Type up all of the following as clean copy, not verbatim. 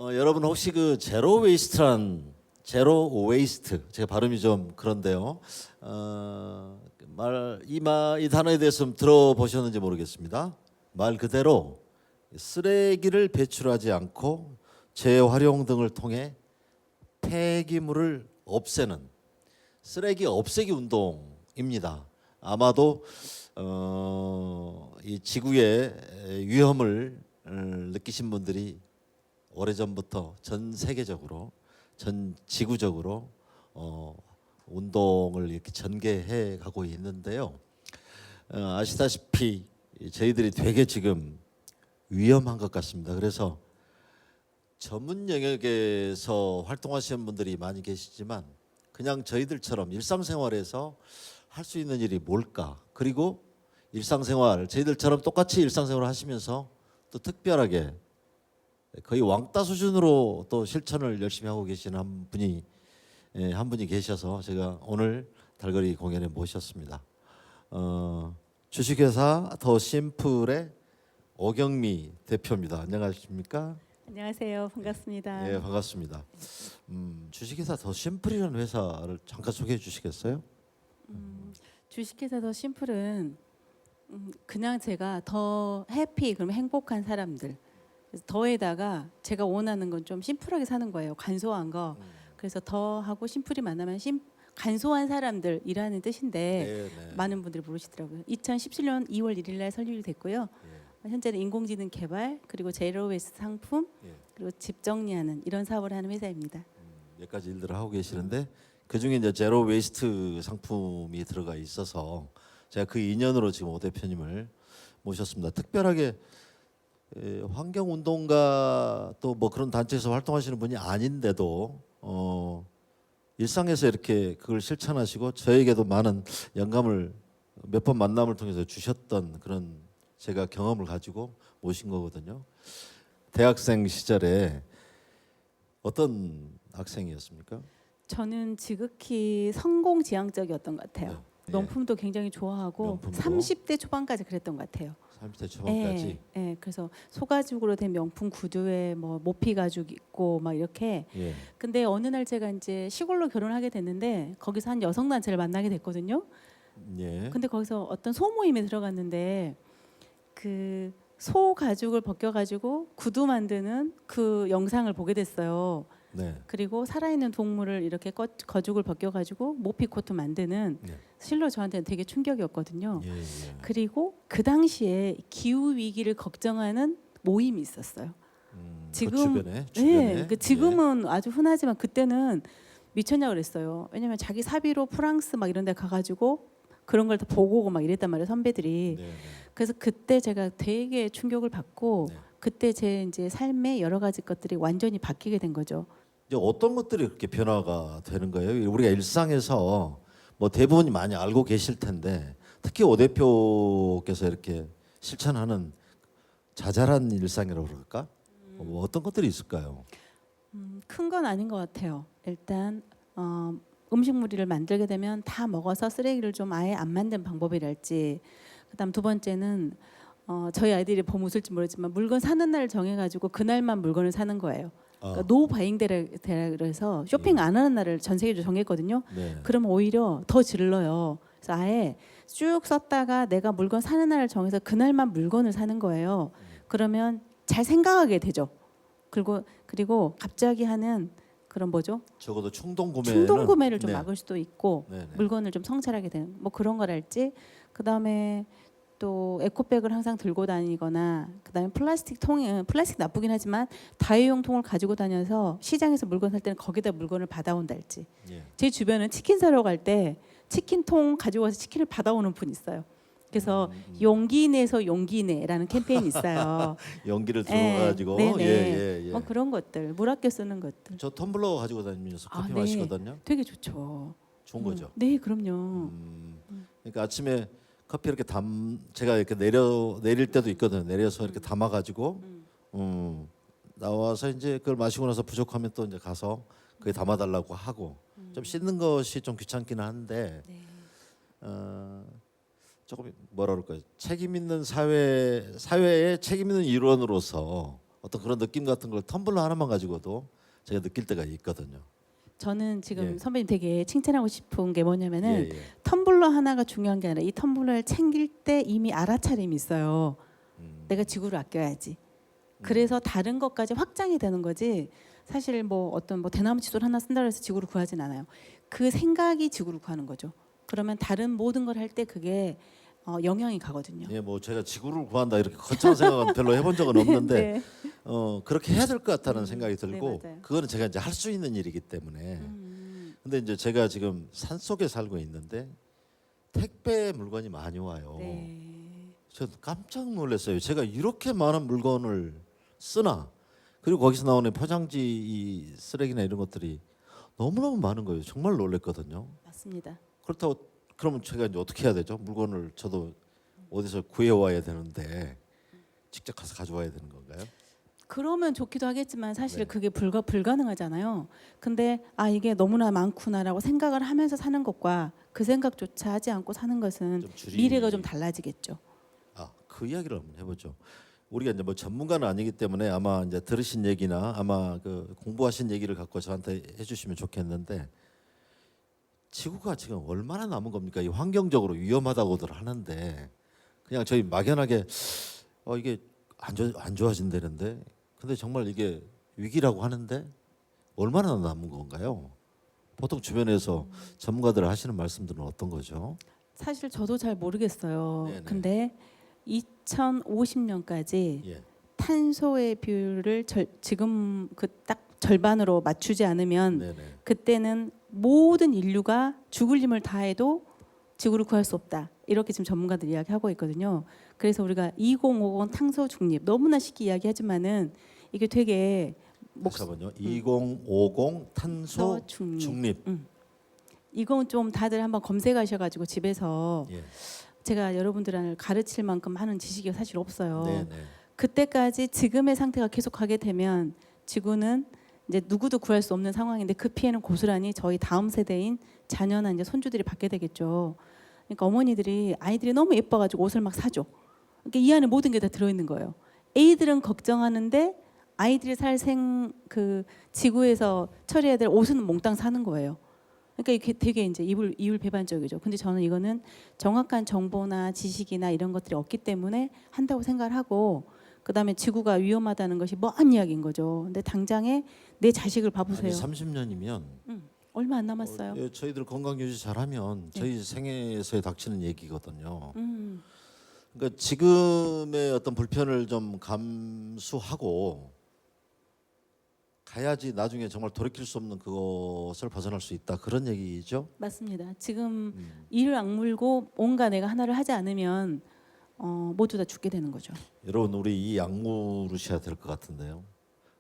여러분 혹시 그 제로 웨이스트란 제로 웨이스트 제가 발음이 좀 그런데요. 이 단어에 대해서 좀 들어보셨는지 모르겠습니다. 말 그대로 쓰레기를 배출하지 않고 재활용 등을 통해 폐기물을 없애는 쓰레기 없애기 운동입니다. 아마도 이 지구의 위험을 느끼신 분들이 오래전부터 전 세계적으로 전 지구적으로 운동을 이렇게 전개해 가고 있는데요. 아시다시피 저희들이 되게 지금 위험한 것 같습니다. 그래서 전문 영역에서 활동하시는 분들이 많이 계시지만 그냥 저희들처럼 일상생활에서 할 수 있는 일이 뭘까? 그리고 일상생활 저희들처럼 똑같이 일상생활을 하시면서 또 특별하게 거의 왕따 수준으로 또 실천을 열심히 하고 계시는 한 분이 계셔서 제가 오늘 달거리 공연에 모셨습니다. 주식회사 더 심플의 오경미 대표입니다. 안녕하십니까? 안녕하세요. 반갑습니다. 예, 반갑습니다. 주식회사 더 심플이라는 회사를 잠깐 소개해 주시겠어요? 주식회사 더 심플은 그냥 제가 더 해피 그러면 행복한 사람들. 그래서 더에다가 제가 원하는 건 좀 심플하게 사는 거예요. 간소한 거. 그래서 더 하고 심플이 만나면 간소한 사람들이라는 뜻인데 네, 네. 많은 분들이 모르시더라고요. 2017년 2월 1일 날 설립이 됐고요. 현재는 인공지능 개발 그리고 제로 웨이스트 상품 예. 그리고 집 정리하는 이런 사업을 하는 회사입니다. 몇 가지 일들을 하고 계시는데 그 중에 이제 제로 웨이스트 상품이 들어가 있어서 제가 그 인연으로 지금 오 대표님을 모셨습니다. 특별하게 환경 운동가 또 뭐 그런 단체에서 활동하시는 분이 아닌데도 일상에서 이렇게 그걸 실천하시고 저에게도 많은 영감을 몇 번 만남을 통해서 주셨던 그런 제가 경험을 가지고 모신 거거든요. 대학생 시절에 어떤 학생이었습니까? 저는 지극히 성공지향적이었던 것 같아요. 네. 명품도 굉장히 좋아하고 명품도. 30대 초반까지 그랬던 것 같아요. 30대 초반까지. 예, 그래서 소가죽으로 된 명품 구두에 뭐 모피 가죽 있고 막 이렇게. 예. 근데 어느 날 제가 이제 시골로 결혼하게 됐는데 거기서 한 여성 단체를 만나게 됐거든요. 예. 근데 거기서 어떤 소모임에 들어갔는데 그 소 가죽을 벗겨가지고 구두 만드는 그 영상을 보게 됐어요. 네. 그리고 살아있는 동물을 이렇게 거죽을 벗겨가지고 모피 코트 만드는 네. 실로 저한테는 되게 충격이었거든요. 예. 예. 그리고 그 당시에 기후 위기를 걱정하는 모임이 있었어요. 지금 그 주변에. 네, 지금은 아주 흔하지만 그때는 미쳤냐 그랬어요. 왜냐면 자기 사비로 프랑스 막 이런 데 가가지고 그런 걸 다 보고 오고 막 이랬단 말이에요, 선배들이. 네. 네. 그래서 그때 제가 되게 충격을 받고 네. 그때 제 이제 삶의 여러 가지 것들이 완전히 바뀌게 된 거죠. 이제 어떤 것들이 그렇게 변화가 되는 거예요? 우리가 일상에서 뭐 대부분이 많이 알고 계실 텐데 특히 오 대표께서 이렇게 실천하는 자잘한 일상이라고 그럴까? 뭐 어떤 것들이 있을까요? 큰 건 아닌 것 같아요. 일단 음식물을 만들게 되면 다 먹어서 쓰레기를 좀 아예 안 만든 방법이랄지. 그다음 두 번째는 저희 아이들이 보면 웃을지 모르지만 물건 사는 날을 정해가지고 그날만 물건을 사는 거예요. 그러니까 노 바잉 데라 그래서 쇼핑 안 하는 날을 전 세계적으로 정했거든요. 네. 그럼 오히려 더 질러요. 그래서 아예 쭉 썼다가 내가 물건 사는 날을 정해서 그날만 물건을 사는 거예요. 그러면 잘 생각하게 되죠. 그리고 갑자기 하는 그런 뭐죠? 적어도 충동 구매를 좀 네. 막을 수도 있고 네, 네. 물건을 좀 성찰하게 되는 뭐 그런 거랄지. 그다음에 또 에코백을 항상 들고 다니거나 그다음에 플라스틱 나쁘긴 하지만 다회용 통을 가지고 다녀서 시장에서 물건 살 때는 거기다 물건을 받아온달지. 예. 제 주변은 치킨 사러 갈 때 치킨통 가지고 와서 치킨을 받아오는 분 있어요. 그래서 용기 내서 용기 내라는 캠페인이 있어요. 연기를 들어가지고 네네. 예. 뭐 그런 것들, 물 아껴 쓰는 것들. 저 텀블러 가지고 다니면서 커피 네. 마시거든요. 되게 좋죠. 좋은 거죠. 네, 그럼요. 그러니까 아침에 커피 이렇게 제가 이렇게 내릴 때도 있거든요. 내려서 이렇게 담아 가지고 나와서 이제 그걸 마시고 나서 부족하면 또 이제 가서 그게 담아 달라고 하고 좀 씻는 것이 좀 귀찮기는 한데 네. 조금 뭐라 그럴까요? 책임 있는 사회의 책임 있는 일원으로서 어떤 그런 느낌 같은 걸 텀블러 하나만 가지고도 제가 느낄 때가 있거든요. 저는 지금 예. 선배님 되게 칭찬하고 싶은 게 뭐냐면은 예, 예. 텀블러 하나가 중요한 게 아니라 이 텀블러를 챙길 때 이미 알아차림이 있어요. 내가 지구를 아껴야지. 그래서 다른 것까지 확장이 되는 거지. 사실 뭐 어떤 뭐 대나무 칫솔 하나 쓴다고 해서 지구를 구하진 않아요. 그 생각이 지구를 구하는 거죠. 그러면 다른 모든 걸 할 때 그게 영향이 가거든요. 예, 뭐 제가 지구를 구한다 이렇게 거창한 생각은 별로 해본 적은 없는데 네. 그렇게 해야 될 것 같다는 생각이 네, 들고 맞아요. 그거는 제가 이제 할 수 있는 일이기 때문에 근데 이제 제가 지금 산 속에 살고 있는데 택배 물건이 많이 와요. 네. 저도 깜짝 놀랐어요. 제가 이렇게 많은 물건을 쓰나? 그리고 거기서 나오는 포장지 이 쓰레기나 이런 것들이 너무너무 많은 거예요. 정말 놀랐거든요. 맞습니다. 그렇다고 그러면 제가 이제 어떻게 해야 되죠? 물건을 저도 어디서 구해 와야 되는데 직접 가서 가져와야 되는 건가요? 그러면 좋기도 하겠지만 사실 네. 그게 불가능하잖아요. 근데 아 이게 너무나 많구나라고 생각을 하면서 사는 것과 그 생각조차 하지 않고 사는 것은 좀 미래가 좀 달라지겠죠. 그 이야기를 한번 해보죠. 우리가 이제 뭐 전문가는 아니기 때문에 아마 이제 들으신 얘기나 아마 그 공부하신 얘기를 갖고 저한테 해주시면 좋겠는데 지구가 지금 얼마나 남은 겁니까? 이 환경적으로 위험하다고들 하는데 그냥 저희 막연하게 이게 안 좋아진다는데 근데 정말 이게 위기라고 하는데 얼마나 남은 건가요? 보통 주변에서 전문가들 하시는 말씀들은 어떤 거죠? 사실 저도 잘 모르겠어요. 네네. 근데 2050년까지 예. 탄소의 비율을 지금 그 딱 절반으로 맞추지 않으면 네네. 그때는 모든 인류가 죽을 힘을 다해도 지구를 구할 수 없다. 이렇게 지금 전문가들 이야기하고 있거든요. 그래서 우리가 2050 탄소 중립 너무나 쉽게 이야기하지만은 이게 되게 잠깐만요. 2050 탄소 중립. 이건 좀 다들 한번 검색하셔가지고 집에서 예. 제가 여러분들을 가르칠 만큼 하는 지식이 사실 없어요. 네네. 그때까지 지금의 상태가 계속하게 되면 지구는 이제 누구도 구할 수 없는 상황인데 그 피해는 고스란히 저희 다음 세대인 자녀나 이제 손주들이 받게 되겠죠. 그러니까 어머니들이 아이들이 너무 예뻐가지고 옷을 막 사줘. 그러니까 이 안에 모든 게 다 들어있는 거예요. 애들은 걱정하는데 아이들이 그 지구에서 처리해야 될 옷은 몽땅 사는 거예요. 그러니까 이게 되게 이제 이율배반적이죠. 근데 저는 이거는 정확한 정보나 지식이나 이런 것들이 없기 때문에 한다고 생각을 하고 그다음에 지구가 위험하다는 것이 먼 이야기인 거죠. 근데 당장에 내 자식을 봐보세요. 아니 30년이면 얼마 안 남았어요. 예, 저희들 건강 유지 잘하면 네. 저희 생애에서 닥치는 얘기거든요. 음, 그러니까 지금의 어떤 불편을 좀 감수하고 가야지 나중에 정말 돌이킬 수 없는 그것을 벗어날 수 있다 그런 얘기죠. 맞습니다. 지금 이를 악물고 뭔가 내가 하나를 하지 않으면 모두 다 죽게 되는 거죠. 여러분 우리 이 약물으셔야 될 것 같은데요.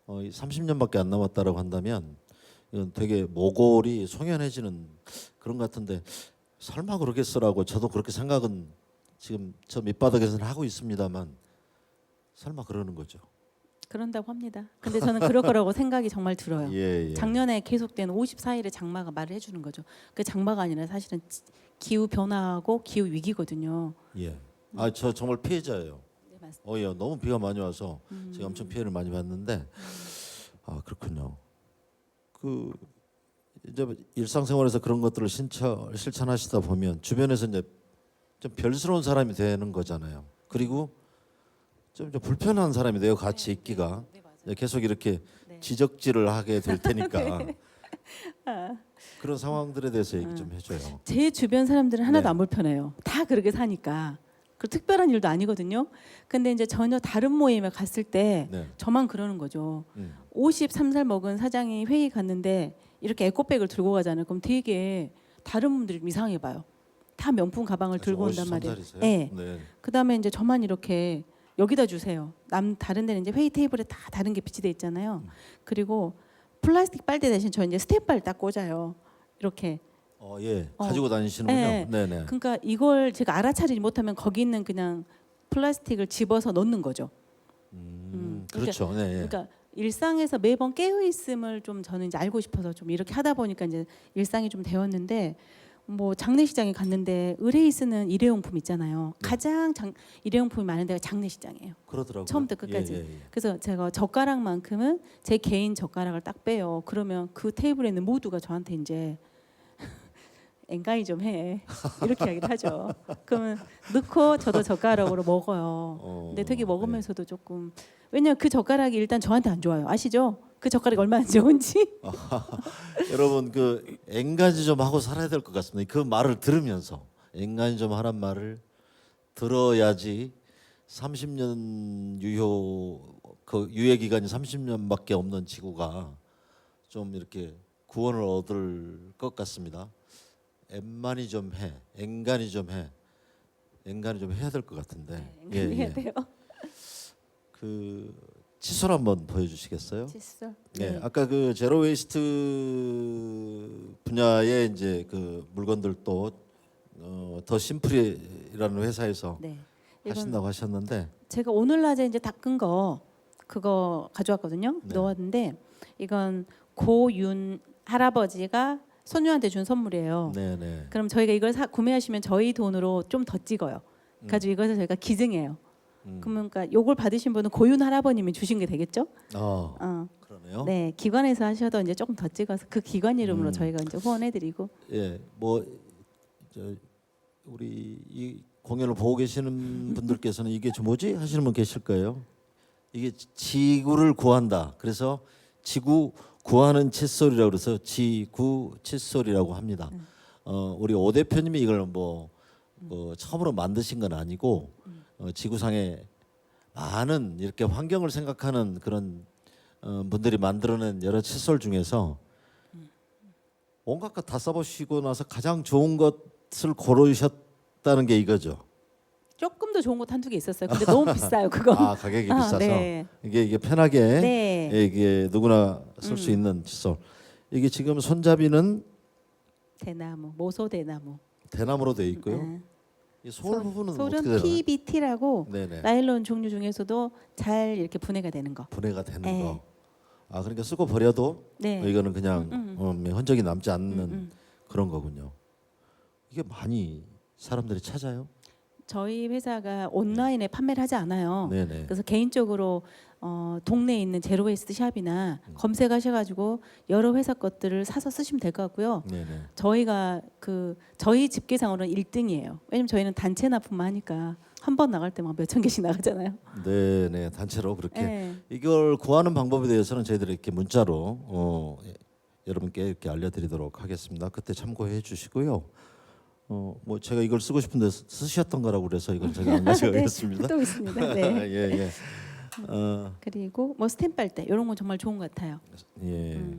30년밖에 안 남았다라고 한다면 이건 되게 모골이 송연해지는 그런 것 같은데 설마 그러겠어라고 저도 그렇게 생각은 지금 저 밑바닥에서는 하고 있습니다만 설마 그러는 거죠. 그런다고 합니다. 근데 저는 그럴 거라고 생각이 정말 들어요. 예, 예. 작년에 계속된 54일의 장마가 말을 해주는 거죠. 그 장마가 아니라 사실은 기후 변화하고 기후 위기거든요. 예. 저 정말 피해자예요. 네, 맞습니다. 예, 너무 비가 많이 와서 제가 엄청 피해를 많이 봤는데 그렇군요. 그 이제 일상생활에서 그런 것들을 실천하시다 보면 주변에서 이제 좀 별스러운 사람이 되는 거잖아요. 그리고 좀 불편한 사람이 돼요. 같이 있기가 네, 맞아요. 예, 계속 이렇게 네. 지적질을 하게 될 테니까 그런 상황들에 대해서 얘기 좀 해줘요. 제 주변 사람들은 하나도 네. 안 불편해요. 다 그렇게 사니까. 그 특별한 일도 아니거든요. 근데 이제 전혀 다른 모임에 갔을 때 네. 저만 그러는 거죠. 음. 53살 먹은 사장이 회의 갔는데 이렇게 에코백을 들고 가잖아요. 그럼 되게 다른 분들이 좀 이상해 봐요. 다 명품 가방을 들고 온단 말이에요. 53살이세요? 네. 네. 그다음에 이제 저만 이렇게 여기다 주세요. 다른 데는 이제 회의 테이블에 다 다른 게 비치돼 있잖아요. 그리고 플라스틱 빨대 대신 저 이제 스테인바를 딱 꽂아요. 이렇게. 예. 가지고 다니시는군요. 네. 네네. 그러니까 이걸 제가 알아차리지 못하면 거기 있는 그냥 플라스틱을 집어서 넣는 거죠. 그렇죠. 네. 예. 그러니까 일상에서 매번 깨어 있음을 좀 저는 이제 알고 싶어서 좀 이렇게 하다 보니까 이제 일상이 좀 되었는데 뭐 장례식장에 갔는데 의뢰인 쓰는 일회용품 있잖아요. 네. 가장 일회용품이 많은 데가 장례식장이에요. 그러더라고요. 처음부터 끝까지. 예, 예, 예. 그래서 제가 젓가락만큼은 제 개인 젓가락을 딱 빼요. 그러면 그 테이블에 있는 모두가 저한테 이제 앵간히 좀 해. 이렇게 이야기를 하죠. 그러면 넣고 저도 젓가락으로 먹어요. 근데 되게 먹으면서도 조금 왜냐면 그 젓가락이 일단 저한테 안 좋아요. 아시죠? 그 젓가락이 얼마나 좋은지. 여러분 그 앵간히 좀 하고 살아야 될 것 같습니다. 그 말을 들으면서 앵간히 좀 하란 말을 들어야지 30년 그 유예 기간이 30년밖에 없는 지구가 좀 이렇게 구원을 얻을 것 같습니다. 앵간히 좀 해, 앵간히 좀 해, 앵간히 좀 해야 될 것 같은데. 앵간히 해야 돼요. 그 칫솔 한번 보여주시겠어요? 칫솔. 네, 아까 그 제로 웨이스트 분야의 이제 그 물건들도 더 심플이라는 회사에서 네. 이건 하신다고 하셨는데, 제가 오늘 낮에 이제 닦은 거 그거 가져왔거든요. 네. 넣었는데 이건 고윤 할아버지가 손녀한테 준 선물이에요. 네네. 그럼 저희가 이걸 구매하시면 저희 돈으로 좀 더 찍어요. 가지고 이것을 저희가 기증해요. 그러면 그러니까 요걸 받으신 분은 고윤 할아버님이 주신 게 되겠죠? 그러네요. 네, 기관에서 하셔도 이제 조금 더 찍어서 그 기관 이름으로 저희가 이제 후원해드리고. 예, 뭐 우리 이 공연을 보고 계시는 분들께서는 이게 뭐지 하시는 분 계실 거예요. 이게 지구를 구한다. 그래서 지구 구하는 칫솔이라고 그래서 지구 칫솔이라고 합니다. 우리 오 대표님이 이걸 뭐 처음으로 만드신 건 아니고 지구상에 많은 이렇게 환경을 생각하는 그런 분들이 만들어낸 여러 칫솔 중에서 온갖 것 다 써보시고 나서 가장 좋은 것을 고르셨다는 게 이거죠. 조금 더 좋은 것 한두 개 있었어요. 근데 너무 비싸요, 그건. 가격이 비싸서 네. 이게 편하게 네. 이게 누구나 쓸 수 있는 칫솔. 이게 지금 손잡이는 대나무, 모소 대나무. 대나무로 되어 있고요. 네. 이 솔 부분은 어떻게 솔은 되나요? PBT라고 네네. 나일론 종류 중에서도 잘 이렇게 분해가 되는 거. 분해가 되는 네. 거. 그러니까 쓰고 버려도 네. 이거는 그냥 흔적이 남지 않는 음. 그런 거군요. 이게 많이 사람들이 찾아요? 저희 회사가 온라인에 판매를 하지 않아요. 네네. 그래서 개인적으로 동네에 있는 제로웨이스트 샵이나 검색하셔가지고 여러 회사 것들을 사서 쓰시면 될 것 같고요. 네네. 저희가 저희 집계상으로는 1등이에요. 왜냐면 저희는 단체 납품만 하니까 한 번 나갈 때 막 몇천 개씩 나가잖아요. 네네. 단체로 그렇게 네. 이걸 구하는 방법에 대해서는 저희들이 이렇게 문자로 여러분께 이렇게 알려드리도록 하겠습니다. 그때 참고해 주시고요. 뭐 제가 이걸 쓰고 싶은데 쓰셨던 거라고 그래서 이걸 제가 안 가져가겠습니다. 또 있습니다. 네. 예, 예. 그리고 뭐 스탬프 빨대 이런 건 정말 좋은 것 같아요. 예.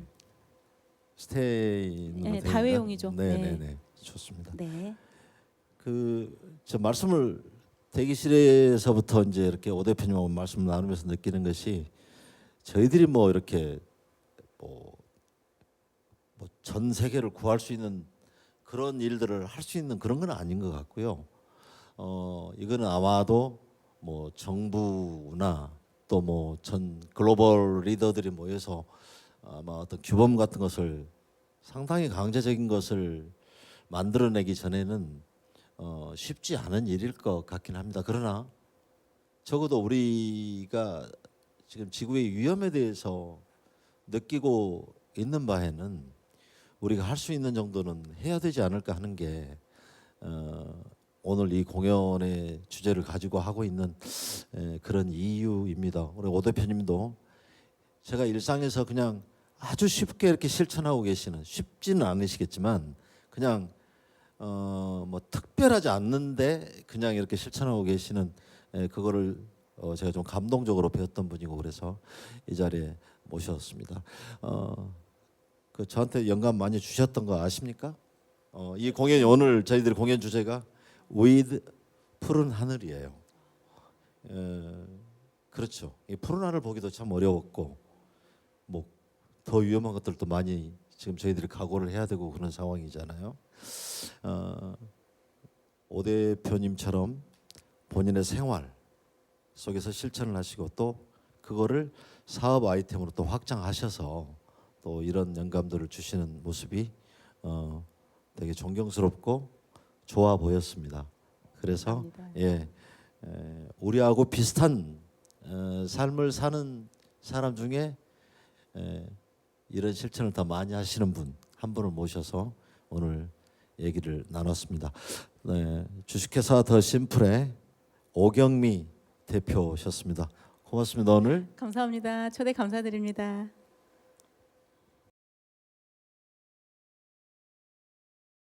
스테인 네, 다회용이죠. 네, 네, 네. 좋습니다. 네. 저 말씀을 대기실에서부터 이제 이렇게 오 대표님하고 말씀 나누면서 느끼는 것이 저희들이 뭐 이렇게 뭐 전 세계를 구할 수 있는 그런 일들을 할 수 있는 그런 건 아닌 것 같고요. 이거는 아마도 뭐 정부나 또 뭐 전 글로벌 리더들이 모여서 아마 어떤 규범 같은 것을 상당히 강제적인 것을 만들어내기 전에는 쉽지 않은 일일 것 같긴 합니다. 그러나 적어도 우리가 지금 지구의 위험에 대해서 느끼고 있는 바에는 우리가 할 수 있는 정도는 해야 되지 않을까 하는 게 오늘 이 공연의 주제를 가지고 하고 있는 그런 이유입니다. 우리 오 대표님도 제가 일상에서 그냥 아주 쉽게 이렇게 실천하고 계시는 쉽지는 않으시겠지만 그냥 뭐 특별하지 않는데 그냥 이렇게 실천하고 계시는 그거를 제가 좀 감동적으로 배웠던 분이고 그래서 이 자리에 모셨습니다. 그 저한테 영감 많이 주셨던 거 아십니까? 이 공연이 오늘 저희들 공연 주제가 With 푸른 하늘이에요. 그렇죠. 이 푸른 하늘 보기도 참 어려웠고 뭐 더 위험한 것들도 많이 지금 저희들이 각오를 해야 되고 그런 상황이잖아요. 오 대표님처럼 본인의 생활 속에서 실천을 하시고 또 그거를 사업 아이템으로 또 확장하셔서 또 이런 영감들을 주시는 모습이 되게 존경스럽고 좋아 보였습니다. 그래서 감사합니다. 우리하고 비슷한 삶을 사는 사람 중에 이런 실천을 더 많이 하시는 분 한 분을 모셔서 오늘 얘기를 나눴습니다. 주식회사 더 심플의 오경미 대표셨습니다. 고맙습니다. 오늘. 감사합니다. 초대 감사드립니다.